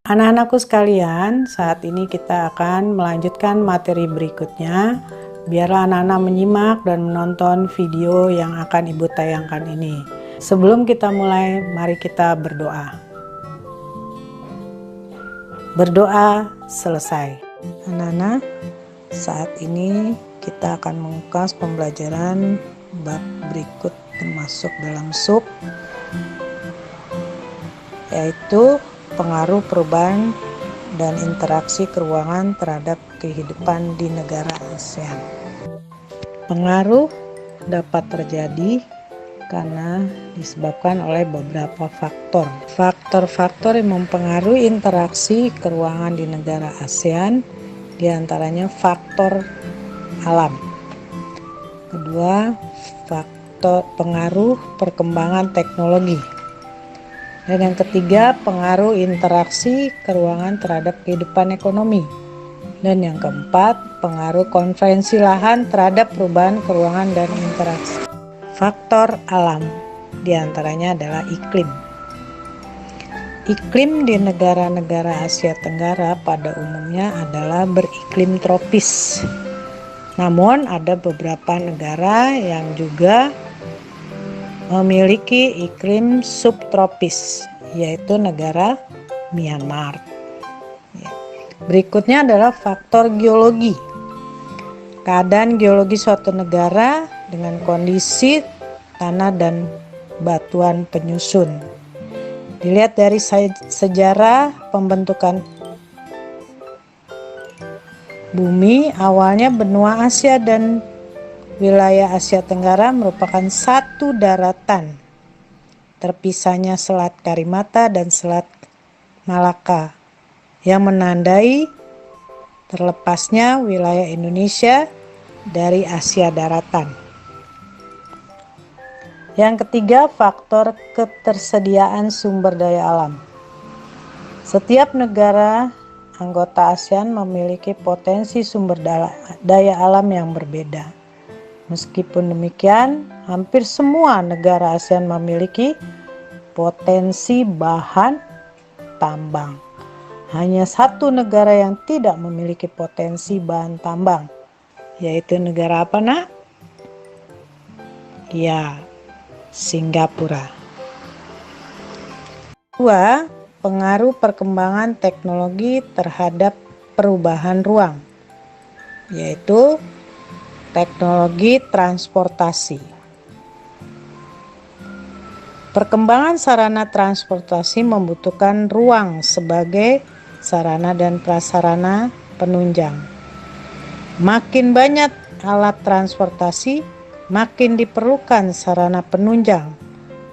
Anak-anakku sekalian, saat ini kita akan melanjutkan materi berikutnya. Biarlah anak-anak menyimak dan menonton video yang akan Ibu tayangkan ini. Sebelum kita mulai, mari kita berdoa. Berdoa selesai. Anak-anak, saat ini kita akan mengupas pembelajaran bab berikut termasuk dalam sub, yaitu pengaruh perubahan dan interaksi keuangan terhadap kehidupan di negara ASEAN. Pengaruh dapat terjadi karena disebabkan oleh beberapa faktor. Faktor-faktor yang mempengaruhi interaksi keuangan di negara ASEAN diantaranya faktor alam. Kedua, faktor pengaruh perkembangan teknologi. Dan yang ketiga, pengaruh interaksi keuangan terhadap kehidupan ekonomi. Dan yang keempat, pengaruh konvensi lahan terhadap perubahan keuangan dan interaksi. Faktor alam diantaranya adalah iklim. Iklim di negara-negara Asia Tenggara pada umumnya adalah beriklim tropis. Namun ada beberapa negara yang juga memiliki iklim subtropis, yaitu negara Myanmar. Berikutnya adalah faktor geologi. Keadaan geologi suatu negara dengan kondisi tanah dan batuan penyusun. Dilihat dari sejarah pembentukan bumi, awalnya benua Asia dan wilayah Asia Tenggara merupakan satu daratan. Terpisahnya Selat Karimata dan Selat Malaka yang menandai terlepasnya wilayah Indonesia dari Asia daratan. Yang ketiga, faktor ketersediaan sumber daya alam. Setiap negara anggota ASEAN memiliki potensi sumber daya alam yang berbeda. Meskipun demikian, hampir semua negara ASEAN memiliki potensi bahan tambang. Hanya satu negara yang tidak memiliki potensi bahan tambang, yaitu negara apa, Nak? Ya, Singapura. Kedua, pengaruh perkembangan teknologi terhadap perubahan ruang, yaitu teknologi transportasi. Perkembangan sarana transportasi membutuhkan ruang sebagai sarana dan prasarana penunjang. Makin banyak alat transportasi, makin diperlukan sarana penunjang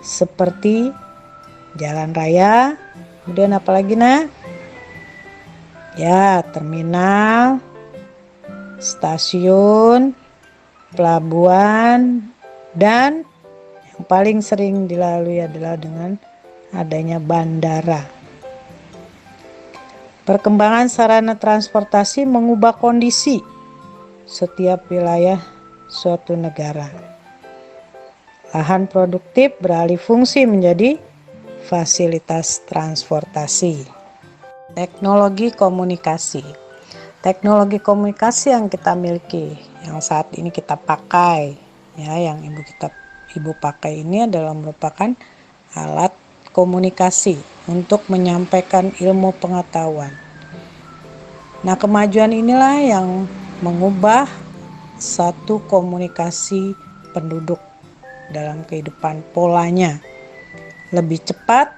seperti jalan raya, kemudian apalagi, Nah? Ya, terminal, stasiun, pelabuhan, dan yang paling sering dilalui adalah dengan adanya bandara. Perkembangan sarana transportasi mengubah kondisi setiap wilayah suatu negara. Lahan produktif beralih fungsi menjadi fasilitas transportasi. Teknologi komunikasi. Teknologi komunikasi yang kita miliki, yang saat ini kita pakai, ya, yang ibu pakai ini adalah merupakan alat komunikasi untuk menyampaikan ilmu pengetahuan. Nah, kemajuan inilah yang mengubah satu komunikasi penduduk dalam kehidupan polanya lebih cepat,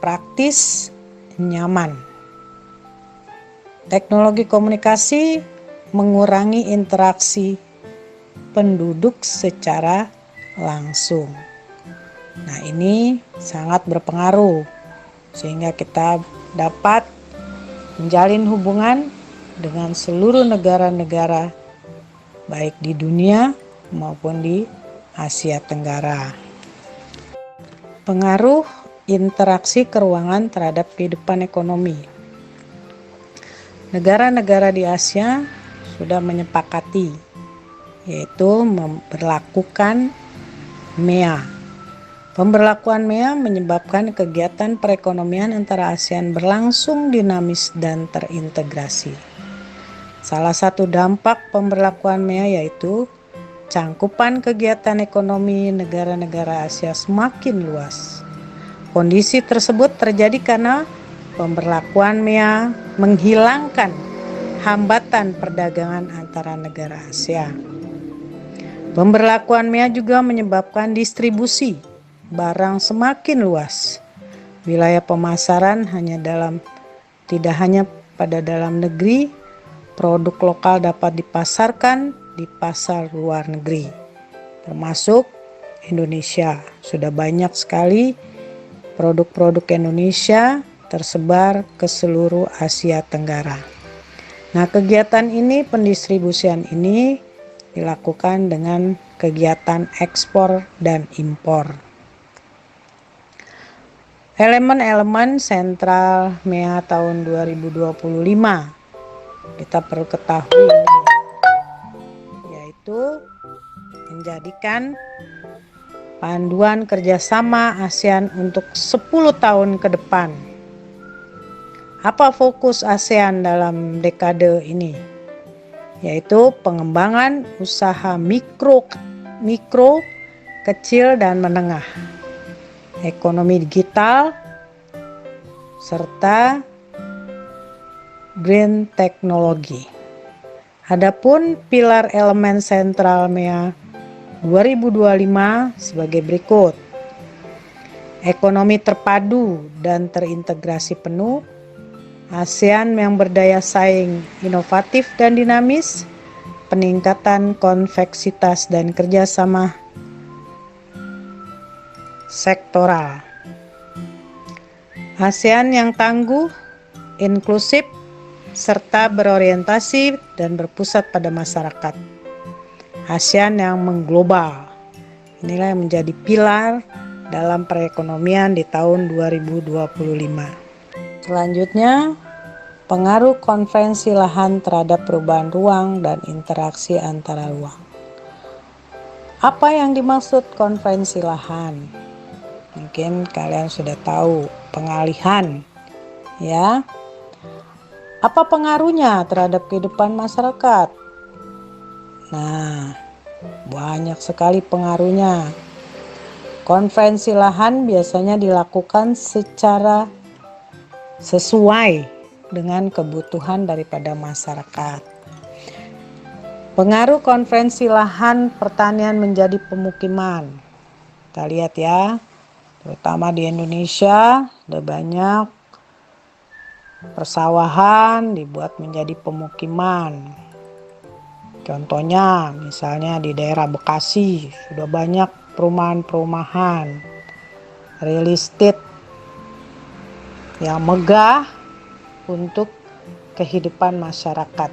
praktis, nyaman. Teknologi komunikasi mengurangi interaksi penduduk secara langsung. Nah, ini sangat berpengaruh sehingga kita dapat menjalin hubungan dengan seluruh negara-negara baik di dunia maupun di Asia Tenggara. Pengaruh interaksi keuangan terhadap kehidupan ekonomi. Negara-negara di Asia sudah menyepakati, yaitu memperlakukan MEA, Pemberlakuan MEA menyebabkan kegiatan perekonomian antara ASEAN berlangsung dinamis dan terintegrasi. Salah satu dampak pemberlakuan MEA yaitu cangkupan kegiatan ekonomi negara-negara Asia semakin luas. Kondisi tersebut terjadi karena pemberlakuan MEA menghilangkan hambatan perdagangan antara negara Asia. Pemberlakuan MEA juga menyebabkan distribusi barang semakin luas. Wilayah pemasaran tidak hanya pada dalam negeri, produk lokal dapat dipasarkan di pasar luar negeri, termasuk Indonesia. Sudah banyak sekali produk-produk Indonesia tersebar ke seluruh Asia Tenggara. Nah, kegiatan ini, pendistribusian ini dilakukan dengan kegiatan ekspor dan impor. Elemen-elemen sentral MEA tahun 2025 kita perlu ketahui ini, yaitu menjadikan panduan kerjasama ASEAN untuk 10 tahun ke depan. Apa fokus ASEAN dalam dekade ini? Yaitu pengembangan usaha mikro, kecil dan menengah, ekonomi digital, serta green technology. Adapun pilar elemen sentral MEA 2025 sebagai berikut. Ekonomi terpadu dan terintegrasi penuh, ASEAN yang berdaya saing, inovatif dan dinamis, peningkatan konveksitas dan kerjasama sektoral. ASEAN yang tangguh, inklusif, serta berorientasi dan berpusat pada masyarakat. ASEAN yang mengglobal. Inilah yang menjadi pilar dalam perekonomian di tahun 2025. Selanjutnya, pengaruh konvensi lahan terhadap perubahan ruang dan interaksi antara ruang. Apa yang dimaksud konvensi lahan? Mungkin kalian sudah tahu, pengalihan, ya. Apa pengaruhnya terhadap kehidupan masyarakat? Nah, banyak sekali pengaruhnya. Konvensi lahan biasanya dilakukan secara sesuai dengan kebutuhan daripada masyarakat. Pengaruh konvensi lahan pertanian menjadi pemukiman. Kita lihat ya, terutama di Indonesia ada banyak persawahan dibuat menjadi pemukiman. Contohnya misalnya di daerah Bekasi sudah banyak perumahan-perumahan, real estate yang megah untuk kehidupan masyarakat.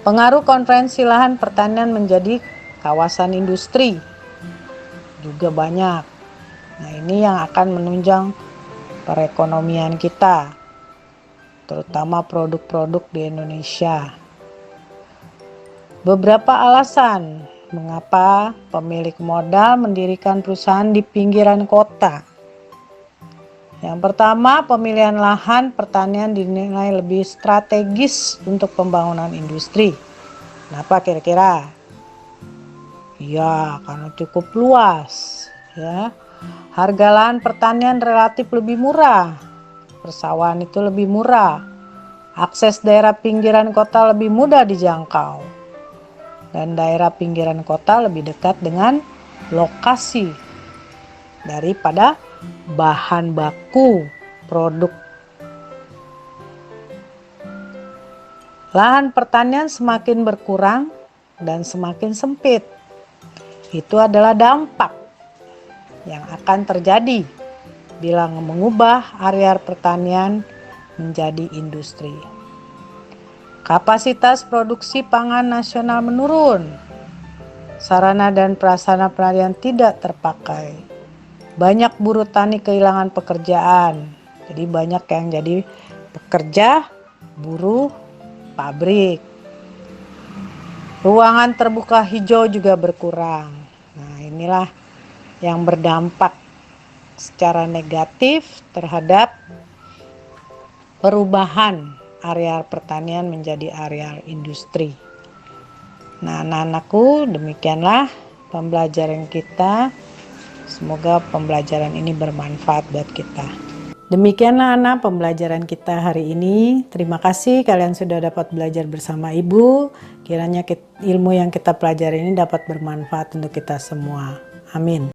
Pengaruh konvensi lahan pertanian menjadi kawasan industri juga banyak. Nah, ini yang akan menunjang perekonomian kita, terutama produk-produk di Indonesia. Beberapa alasan mengapa pemilik modal mendirikan perusahaan di pinggiran kota. Yang pertama, pemilihan lahan pertanian dinilai lebih strategis untuk pembangunan industri. Kenapa kira-kira? Ya, karena cukup luas, ya. Harga lahan pertanian relatif lebih murah. Persawahan itu lebih murah. Akses daerah pinggiran kota lebih mudah dijangkau. Dan daerah pinggiran kota lebih dekat dengan lokasi daripada bahan baku produk. Lahan pertanian semakin berkurang dan semakin sempit. Itu adalah dampak yang akan terjadi bila mengubah area pertanian menjadi industri. Kapasitas produksi pangan nasional menurun. Sarana dan prasarana pertanian tidak terpakai. Banyak buruh tani kehilangan pekerjaan. Jadi banyak yang jadi pekerja, buruh, pabrik. Ruangan terbuka hijau juga berkurang. Nah, inilah yang berdampak secara negatif terhadap perubahan area pertanian menjadi area industri. Nah, anak-anakku, demikianlah pembelajaran kita. Semoga pembelajaran ini bermanfaat buat kita. Demikianlah anak pembelajaran kita hari ini. Terima kasih kalian sudah dapat belajar bersama Ibu. Kiranya ilmu yang kita pelajari ini dapat bermanfaat untuk kita semua. Amin.